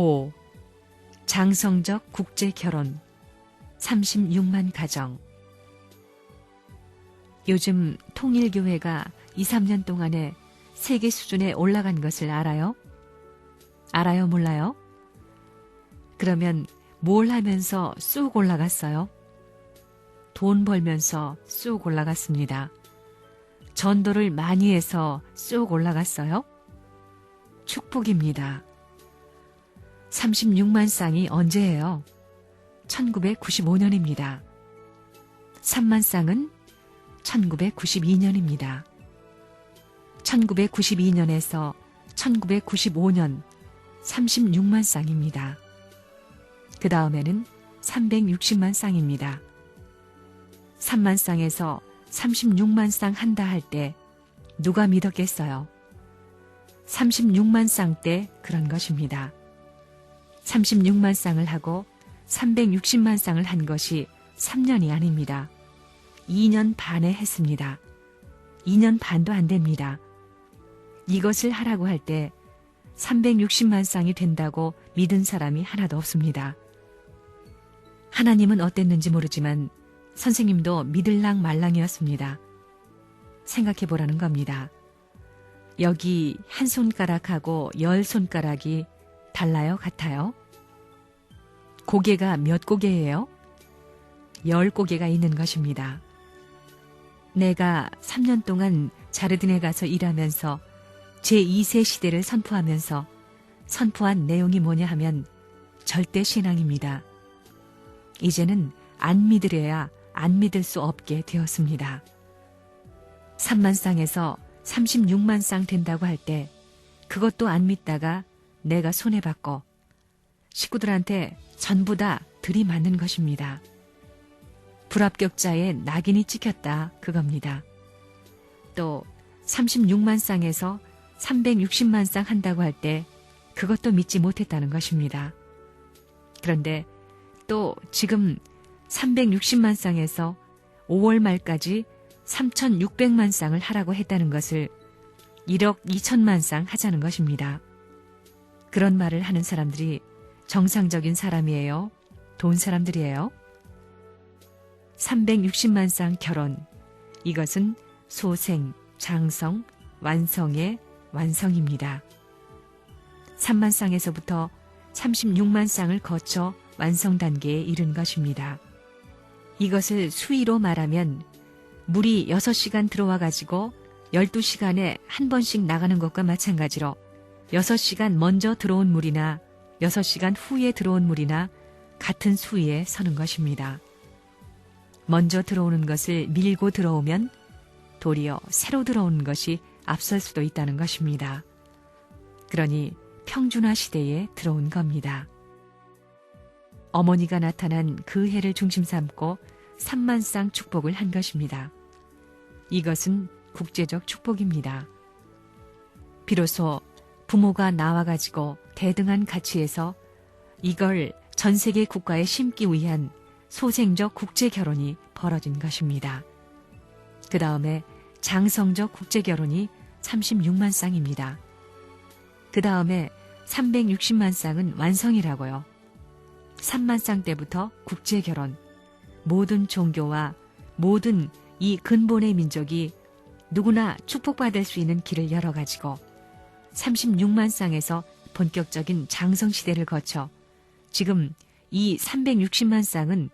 5. 장성적 국제 결혼 36만 가정. 요즘 통일교회가 2, 3년 동안에 세계 수준에 올라간 것을 알아요? 알아요, 몰라요? 그러면 뭘 하면서 쑥 올라갔어요? 돈 벌면서 쑥 올라갔습니다. 전도를 많이 해서 쑥 올라갔어요? 축복입니다. 36만 쌍이 언제예요? 1995년입니다. 3만 쌍은 1992년입니다. 1992년에서 1995년 36만 쌍입니다. 그 다음에는 360만 쌍입니다. 3만 쌍에서 36만 쌍 한다 할 때 누가 믿었겠어요? 36만 쌍 때 그런 것입니다. 36만 쌍을 하고 360만 쌍을 한 것이 3년이 아닙니다. 2년 반에 했습니다. 2년 반도 안 됩니다. 이것을 하라고 할 때 360만 쌍이 된다고 믿은 사람이 하나도 없습니다. 하나님은 어땠는지 모르지만 선생님도 믿을랑 말랑이었습니다. 생각해 보라는 겁니다. 여기 한 손가락하고 10손가락이 달라요? 같아요? 고개가 몇 고개예요? 10고개가 있는 것입니다. 내가 3년 동안 자르딘에 가서 일하면서 제2세 시대를 선포하면서 선포한 내용이 뭐냐 하면 절대 신앙입니다. 이제는 안 믿으려야 안 믿을 수 없게 되었습니다. 3만 쌍에서 36만 쌍 된다고 할 때 그것도 안 믿다가 내가 손해받고 식구들한테 전부 다 들이맞는 것입니다. 불합격자의 낙인이 찍혔다 그겁니다. 또 36만 쌍에서 360만 쌍 한다고 할 때 그것도 믿지 못했다는 것입니다. 그런데 또 지금 360만 쌍에서 5월 말까지 3,600만 쌍을 하라고 했다는 것을 1억 2천만 쌍 하자는 것입니다. 그런 말을 하는 사람들이 정상적인 사람이에요? 돈 사람들이에요? 360만 쌍 결혼, 이것은 소생, 장성, 완성의 완성입니다. 3만 쌍에서부터 36만 쌍을 거쳐 완성 단계에 이른 것입니다. 이것을 수위로 말하면 물이 6시간 들어와 가지고 12시간에 한 번씩 나가는 것과 마찬가지로 6시간 먼저 들어온 물이나 6시간 후에 들어온 물이나 같은 수위에 서는 것입니다. 먼저 들어오는 것을 밀고 들어오면 도리어 새로 들어오는 것이 앞설 수도 있다는 것입니다. 그러니 평준화 시대에 들어온 겁니다. 어머니가 나타난 그 해를 중심 삼고 3만 쌍 축복을 한 것입니다. 이것은 국제적 축복입니다. 비로소 부모가 나와가지고 대등한 가치에서 이걸 전 세계 국가에 심기 위한 소생적 국제 결혼이 벌어진 것입니다. 그 다음에 장성적 국제 결혼이 36만 쌍입니다. 그 다음에 360만 쌍은 완성이라고요. 3만 쌍 때부터 국제 결혼, 모든 종교와 모든 이 근본의 민족이 누구나 축복받을 수 있는 길을 열어가지고 36만 쌍에서 본격적인 장성시대를 거쳐 지금 이 360만 쌍은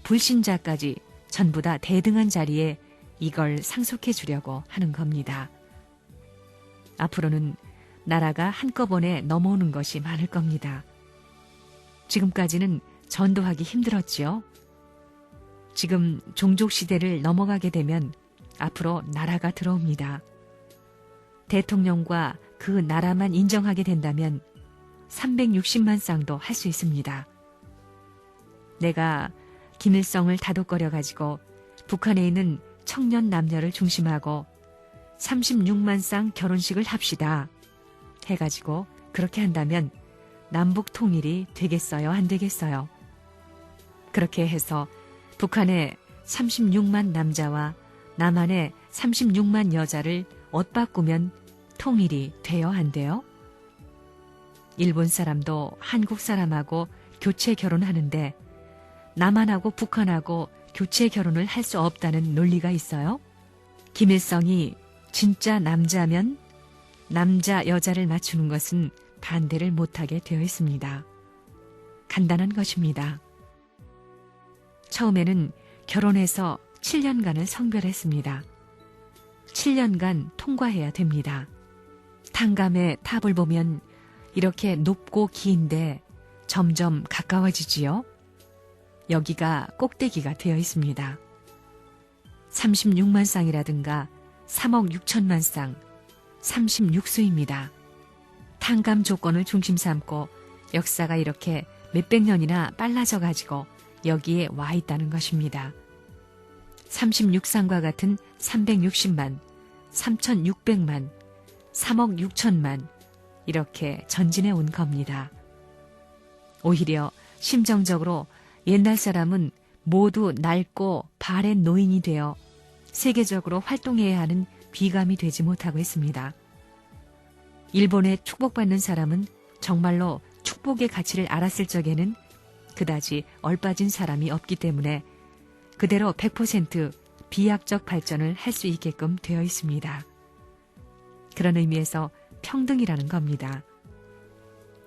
불신자까지 전부 다 대등한 자리에 이걸 상속해 주려고 하는 겁니다. 앞으로는 나라가 한꺼번에 넘어오는 것이 많을 겁니다. 지금까지는 전도하기 힘들었지요. 지금 종족시대를 넘어가게 되면 앞으로 나라가 들어옵니다. 대통령과 그 나라만 인정하게 된다면 360만 쌍도 할 수 있습니다. 내가 김일성을 다독거려가지고 북한에 있는 청년 남녀를 중심하고 36만 쌍 결혼식을 합시다 해가지고 그렇게 한다면 남북 통일이 되겠어요? 안 되겠어요? 그렇게 해서 북한의 36만 남자와 남한의 36만 여자를 옷 바꾸면 통일이 돼요? 안 돼요? 일본 사람도 한국 사람하고 교체 결혼하는데 남한하고 북한하고 교체 결혼을 할 수 없다는 논리가 있어요? 김일성이 진짜 남자면 남자 여자를 맞추는 것은 반대를 못하게 되어 있습니다. 간단한 것입니다. 처음에는 결혼해서 7년간을 성별했습니다. 7년간 통과해야 됩니다. 탕감의 탑을 보면 이렇게 높고 긴데 점점 가까워지지요. 여기가 꼭대기가 되어 있습니다. 36만 쌍이라든가 3억 6천만 쌍, 36수입니다. 탕감 조건을 중심 삼고 역사가 이렇게 몇백 년이나 빨라져 가지고 여기에 와 있다는 것입니다. 36쌍과 같은 360만, 3,600만, 3억 6천만 이렇게 전진해 온 겁니다. 오히려 심정적으로 옛날 사람은 모두 낡고 바랜 노인이 되어 세계적으로 활동해야 하는 귀감이 되지 못하고 있습니다. 일본에 축복받는 사람은 정말로 축복의 가치를 알았을 적에는 그다지 얼빠진 사람이 없기 때문에 그대로 100% 비약적 발전을 할 수 있게끔 되어 있습니다. 그런 의미에서 평등이라는 겁니다.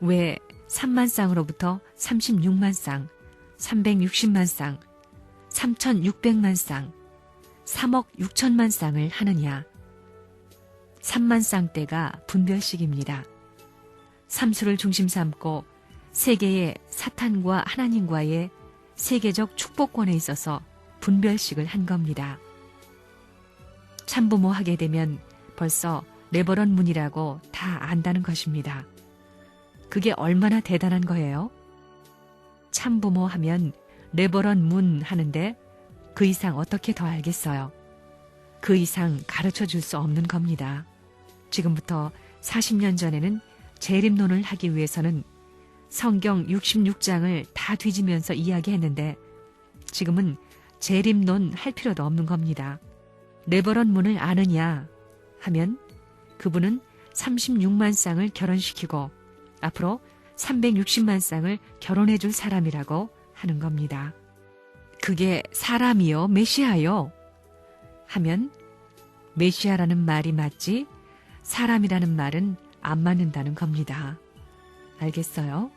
왜 3만 쌍으로부터 36만 쌍, 360만 쌍, 3,600만 쌍, 3억 6천만 쌍을 하느냐? 3만 쌍대가 분별식입니다. 삼수를 중심 삼고 세계의 사탄과 하나님과의 세계적 축복권에 있어서 분별식을 한 겁니다. 참부모 하게 되면 벌써 레버런 문이라고 다 안다는 것입니다. 그게 얼마나 대단한 거예요? 참부모 하면 레버런 문 하는데 그 이상 어떻게 더 알겠어요? 그 이상 가르쳐 줄 수 없는 겁니다. 지금부터 40년 전에는 재림론을 하기 위해서는 성경 66장을 다 뒤지면서 이야기했는데 지금은 재림론 할 필요도 없는 겁니다. 레버런 문을 아느냐 하면 그분은 36만 쌍을 결혼시키고 앞으로 360만 쌍을 결혼해 줄 사람이라고 하는 겁니다. 그게 사람이요 메시아요 하면 메시아라는 말이 맞지 사람이라는 말은 안 맞는다는 겁니다. 알겠어요?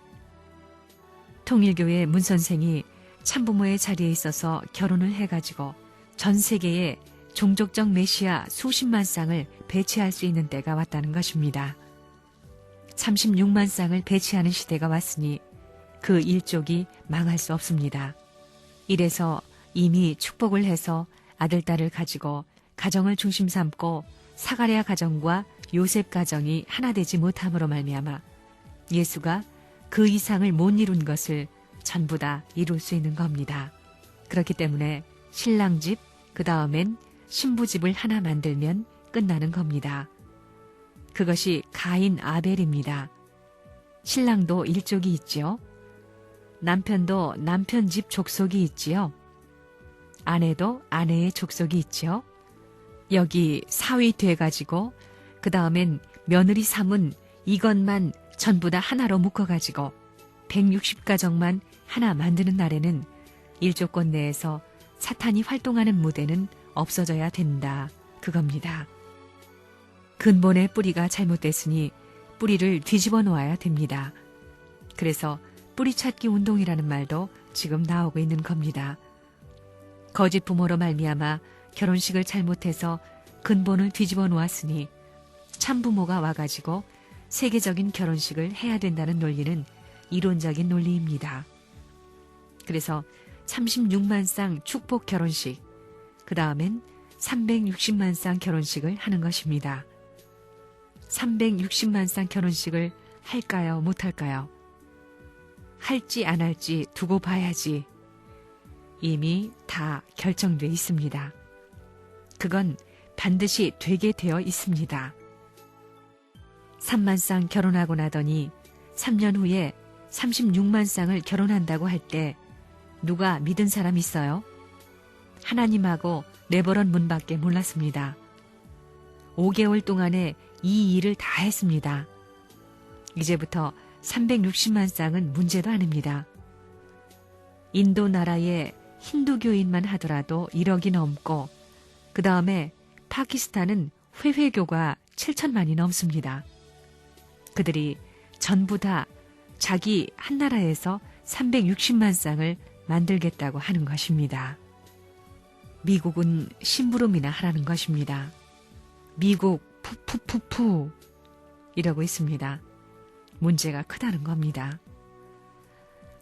통일교회 문 선생이 참부모의 자리에 있어서 결혼을 해가지고 전 세계에 종족적 메시아 수십만 쌍을 배치할 수 있는 때가 왔다는 것입니다. 36만 쌍을 배치하는 시대가 왔으니 그 일족이 망할 수 없습니다. 이래서 이미 축복을 해서 아들, 딸을 가지고 가정을 중심 삼고 사가랴 가정과 요셉 가정이 하나 되지 못함으로 말미암아 예수가 그 이상을 못 이룬 것을 전부 다 이룰 수 있는 겁니다. 그렇기 때문에 신랑 집, 그 다음엔 신부 집을 하나 만들면 끝나는 겁니다. 그것이 가인 아벨입니다. 신랑도 일족이 있지요. 남편도 남편 집 족속이 있지요. 아내도 아내의 족속이 있지요. 여기 사위 돼가지고 그 다음엔 며느리 삼은 이것만 전부 다 하나로 묶어가지고 160가정만 하나 만드는 날에는 일조권 내에서 사탄이 활동하는 무대는 없어져야 된다. 그겁니다. 근본의 뿌리가 잘못됐으니 뿌리를 뒤집어 놓아야 됩니다. 그래서 뿌리찾기 운동이라는 말도 지금 나오고 있는 겁니다. 거짓 부모로 말미암아 결혼식을 잘못해서 근본을 뒤집어 놓았으니 참부모가 와가지고 세계적인 결혼식을 해야 된다는 논리는 이론적인 논리입니다. 그래서 36만 쌍 축복 결혼식, 그 다음엔 360만 쌍 결혼식을 하는 것입니다. 360만 쌍 결혼식을 할까요, 못할까요? 할지 안 할지 두고 봐야지. 이미 다 결정돼 있습니다. 그건 반드시 되게 되어 있습니다. 3만 쌍 결혼하고 나더니 3년 후에 36만 쌍을 결혼한다고 할 때 누가 믿은 사람 있어요? 하나님하고 레버런 문밖에 몰랐습니다. 5개월 동안에 이 일을 다 했습니다. 이제부터 360만 쌍은 문제도 아닙니다. 인도 나라의 힌두교인만 하더라도 1억이 넘고 그 다음에 파키스탄은 회회교가 7천만이 넘습니다. 그들이 전부 다 자기 한 나라에서 360만 쌍을 만들겠다고 하는 것입니다. 미국은 심부름이나 하라는 것입니다. 미국 푸푸푸푸 이러고 있습니다. 문제가 크다는 겁니다.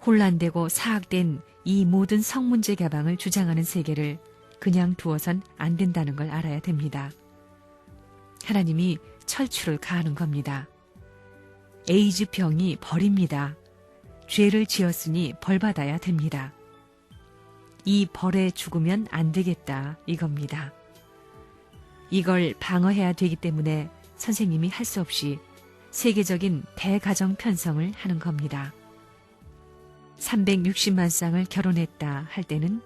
혼란되고 사악된 이 모든 성문제 개방을 주장하는 세계를 그냥 두어선 안 된다는 걸 알아야 됩니다. 하나님이 철출을 가하는 겁니다. 에이즈병이 벌입니다. 죄를 지었으니 벌받아야 됩니다. 이 벌에 죽으면 안 되겠다 이겁니다. 이걸 방어해야 되기 때문에 선생님이 할 수 없이 세계적인 대가정 편성을 하는 겁니다. 360만 쌍을 결혼했다 할 때는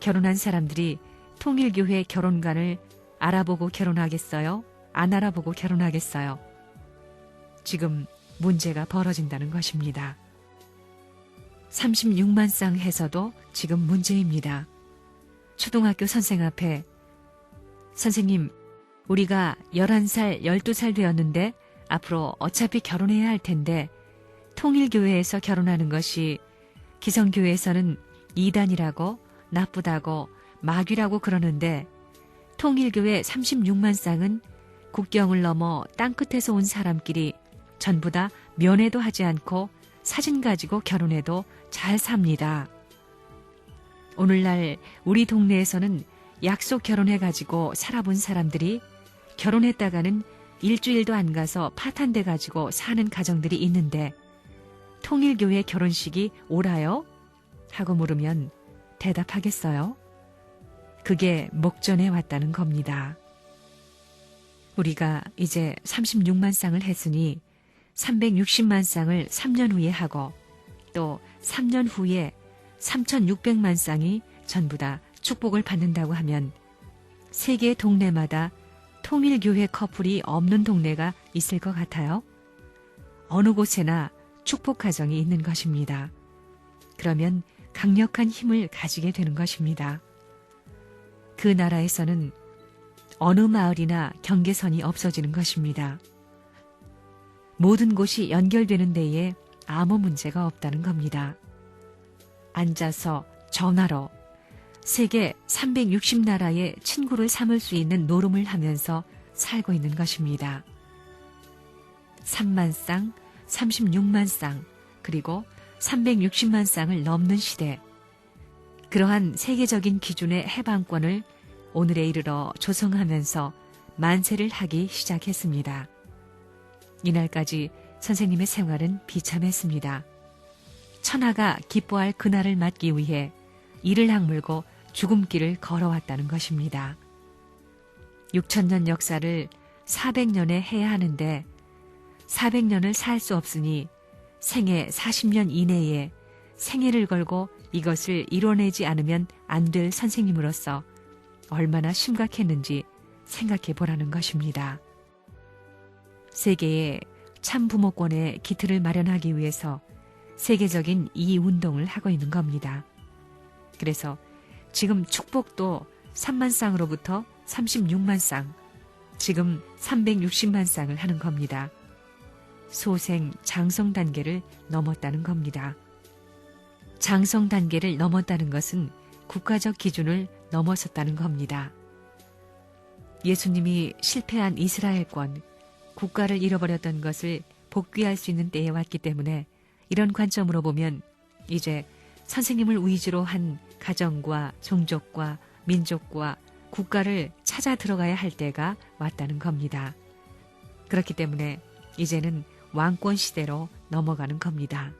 결혼한 사람들이 통일교회 결혼관을 알아보고 결혼하겠어요? 안 알아보고 결혼하겠어요? 지금 문제가 벌어진다는 것입니다. 36만 쌍 해서도 지금 문제입니다. 초등학교 선생 앞에 선생님, 우리가 11살, 12살 되었는데 앞으로 어차피 결혼해야 할 텐데 통일교회에서 결혼하는 것이 기성교회에서는 이단이라고 나쁘다고 마귀라고 그러는데 통일교회 36만 쌍은 국경을 넘어 땅끝에서 온 사람끼리 전부 다 면회도 하지 않고 사진 가지고 결혼해도 잘 삽니다. 오늘날 우리 동네에서는 약속 결혼해가지고 살아본 사람들이 결혼했다가는 일주일도 안 가서 파탄돼 가지고 사는 가정들이 있는데 통일교회 결혼식이 오라요? 하고 물으면 대답하겠어요? 그게 목전에 왔다는 겁니다. 우리가 이제 36만 쌍을 했으니 360만 쌍을 3년 후에 하고 또 3년 후에 3,600만 쌍이 전부 다 축복을 받는다고 하면 세계 동네마다 통일교회 커플이 없는 동네가 있을 것 같아요. 어느 곳에나 축복 가정이 있는 것입니다. 그러면 강력한 힘을 가지게 되는 것입니다. 그 나라에서는 어느 마을이나 경계선이 없어지는 것입니다. 모든 곳이 연결되는 데에 아무 문제가 없다는 겁니다. 앉아서 전화로 세계 360나라의 친구를 삼을 수 있는 노름을 하면서 살고 있는 것입니다. 3만 쌍, 36만 쌍, 그리고 360만 쌍을 넘는 시대. 그러한 세계적인 기준의 해방권을 오늘에 이르러 조성하면서 만세를 하기 시작했습니다. 이날까지 선생님의 생활은 비참했습니다. 천하가 기뻐할 그날을 맞기 위해 이를 악물고 죽음길을 걸어왔다는 것입니다. 6,000년 역사를 400년에 해야 하는데 400년을 살 수 없으니 생애 40년 이내에 생애를 걸고 이것을 이뤄내지 않으면 안 될 선생님으로서 얼마나 심각했는지 생각해 보라는 것입니다. 세계의 참부모권의 기틀을 마련하기 위해서 세계적인 이 운동을 하고 있는 겁니다. 그래서 지금 축복도 3만 쌍으로부터 36만 쌍, 지금 360만 쌍을 하는 겁니다. 소생, 장성 단계를 넘었다는 겁니다. 장성 단계를 넘었다는 것은 국가적 기준을 넘어섰다는 겁니다. 예수님이 실패한 이스라엘권, 국가를 잃어버렸던 것을 복귀할 수 있는 때에 왔기 때문에 이런 관점으로 보면 이제 선생님을 위주로 한 가정과 종족과 민족과 국가를 찾아 들어가야 할 때가 왔다는 겁니다. 그렇기 때문에 이제는 왕권 시대로 넘어가는 겁니다.